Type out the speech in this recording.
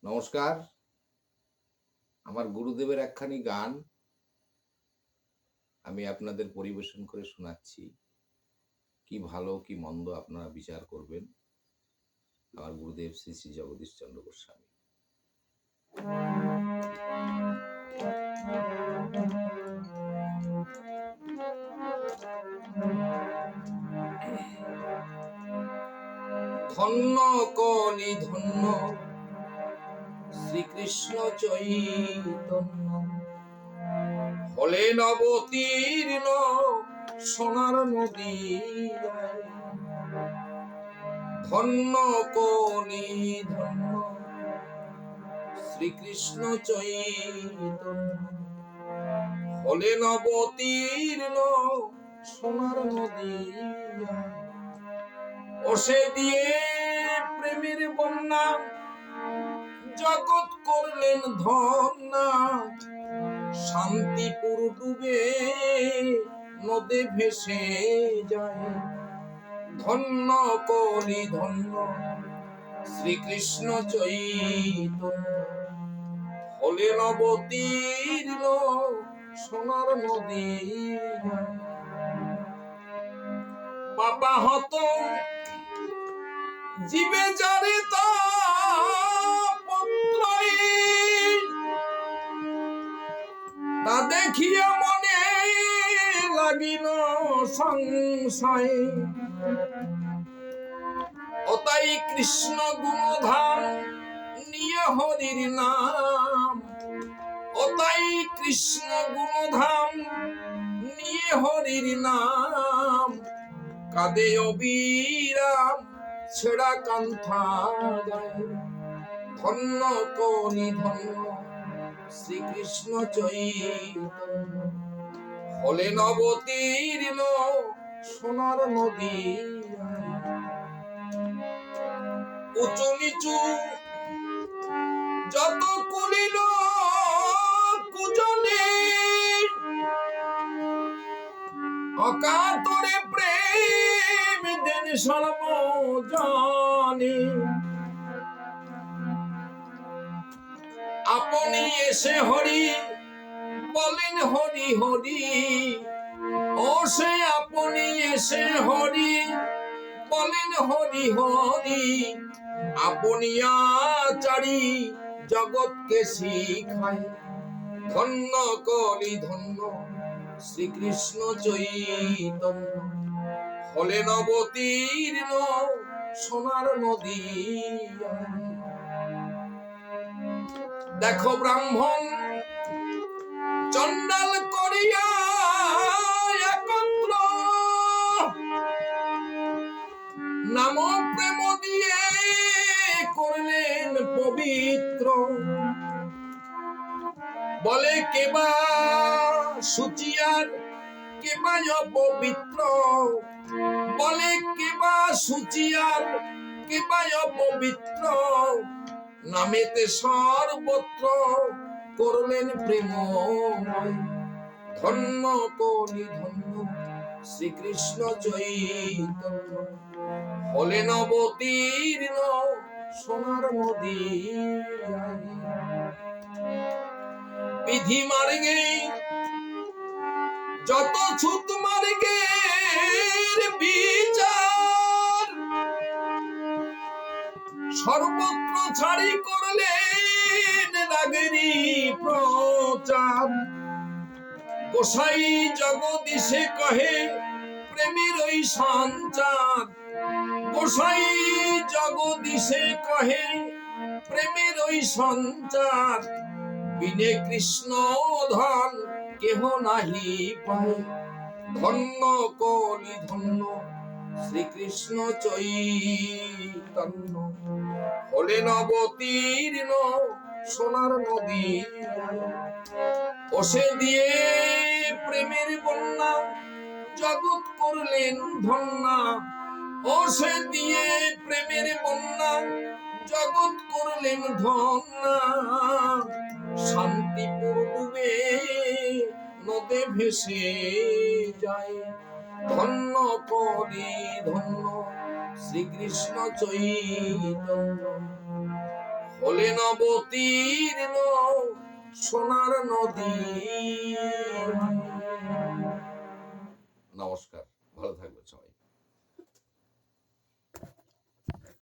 নমস্কার। আমার গুরুদেবের একখানি গান আমি আপনাদের পরিবেশন করে শোনাচ্ছি। কি ভালো কি মন্দ আপনারা বিচার করবেন। আমার গুরুদেব শ্রী শ্রী জগদীশ চন্দ্র গোস্বামী। ধন্য কলি ধন্য শ্রীকৃষ্ণ চৈতন্য, হলেন অবতীর্ণ সোনার নদী। ধন্য কলি ধন্য শ্রীকৃষ্ণ চৈতন্য, হলেন অবতীর্ণ সোনার নদী। ওসে দিয়ে প্রেমের বন্যা জগৎ করলেন ধন্যা, শান্তিপুর ডুবে নদে ভেসে যায়। ধন্য কলি ধন্য শ্রীকৃষ্ণ চৈতন্য, হলেন অবতীর্ণ সোনার নদী। পাপা হত জীবে যারে তা দেখিয়া মনে লাগিল সংশয়। ওতাই কৃষ্ণ গুণধাম নিয়ে হরির নাম, ওতাই কৃষ্ণ গুণধাম নিয়ে হরির নাম। কাঁদে অবিরাম ছেড়া কান্থা গায়। ধন্য কলি ধন্য শ্রীকৃষ্ণ চৈতন্য, হলেন অবতীর্ণ সোনার নদী। উঁচু নিচু যত করিল কুজনে, অকাতরে প্রেম দেন সর্বজনে। আপনি এসে হরি বলেন হরি হরি, ও সে আপনি এসে হরি বলেন হরি হরি। আপনি আচারি জগৎকে শিখায়। ধন্য কলি ধন্য শ্রীকৃষ্ণ চৈতন্য, হলেন অবতীর্ণ সোনার নদী। দেখো ব্রাহ্মণ চন্ডাল করিয়া একত্র, নাম প্রেম দিয়ে করলেন পবিত্র। বলে কেবা সুচিয়ার কেবা অপবিত্র, বলে কেবা সুচিয়ার কেবা অপবিত্র। নামেতে সর্বত্র করলেন প্রেমময়। ধন্য কলি ধন্য শ্রীকৃষ্ণ চৈতন্য, হলেন অবতীর্ণ সোনার নদী। বিধি মার্গে যত ছুত মার্গে বিচার, সর্বত্র ছাড়ি করলেন রাগেরি প্রচার। গোসাই জগদীশে কহে প্রেমের ওই সঞ্চার, গোসাই জগদীশে কহে প্রেমের ওই সঞ্চার। বিনে কৃষ্ণ ধন কেহ নাহি পায়। ধন্য কলি ধন্য শ্রীকৃষ্ণ চৈতন্য, হলেন অবতীর্ণ সোনার নদী। ওসে দিয়ে প্রেমের বন্যা জগৎ করলেন ধন্যা, ওসে দিয়ে প্রেমের বন্যা জগৎ করলেন ধন্যা। শান্তিপুর ডুবে নদে ভেসে যায়। ধন্য কলি ধন্য শ্রীকৃষ্ণ চৈতন্য, হলে নবতীর্ণ সোনার নদী। নমস্কার, ভালো থাকবেন সবাই।